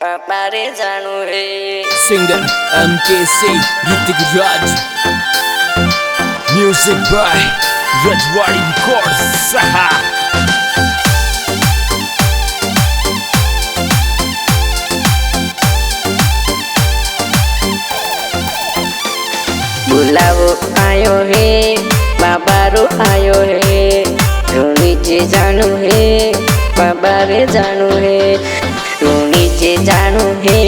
पारे जानू है। Singer MKC Hrithik Raj, music by Rajwadi records. बुलावो आयो है, बाबारो आयो है, नीचे जानू है, बाबा रे जानू है, नीचे जानू है,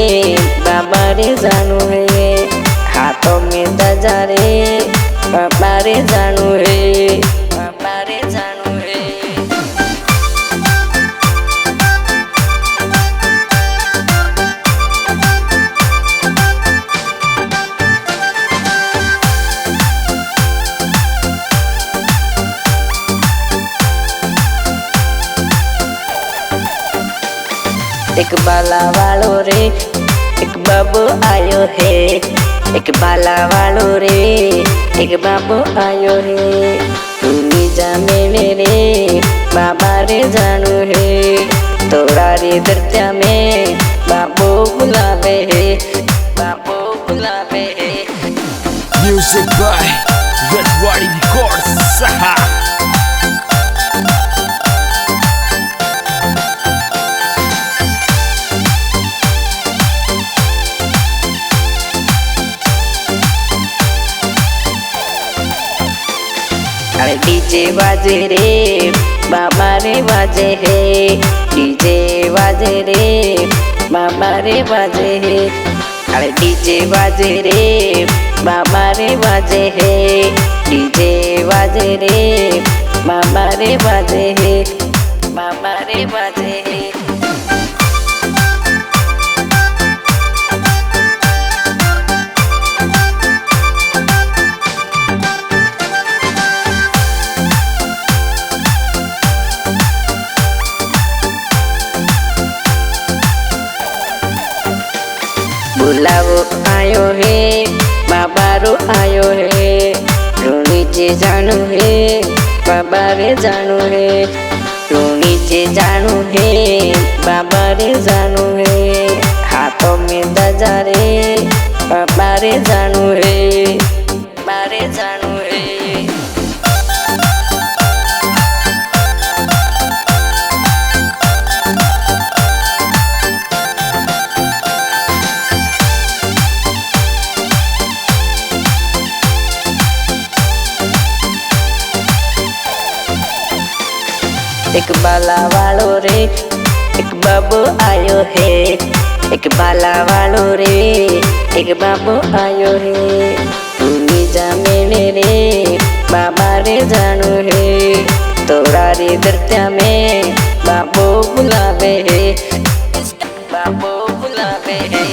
बाबा रे जानू है, हाथों में दजा रे, बाबा रे जानू है, बाबा रे जानू है। एक बाला वालो रे, एक बाबू आयो है, एक बाला वालो रे, एक बाबू आयो है, नीजा मेले रे, बाबा रे जानू है, तोरा रे दर्जा में बाबू बुलावे है, बाबू बुलावे है। Music by Rajwadi records. अरे डीजे बाजे रे, बाबा रे बाजे है, डीजे बाजे रे, बाबा रे बाजे है। अरे डीजे बाजे रे, बाबा रे बाजे है, डीजे बाजे रे, बाबा रे बाजे है, बाबा रे बाजे है। बुलावो आयो है, बाबारो आयो है, नीचे जानू है, बाबा रे जानू है, नीचे जानू है, बाबा रे जानू है, हाथों में दजा रे, बाबा रे जानू है, बाबा रे जानू है। एक बाला वालो रे, एक बाबू आयो है, एक बाला वालो रे, एक बाबू आयो है, नीजा मेले रे, बाबा रे जानू है, तोरा रे दर्जा में बाबू बुलावे है, बाबू बुलावे है।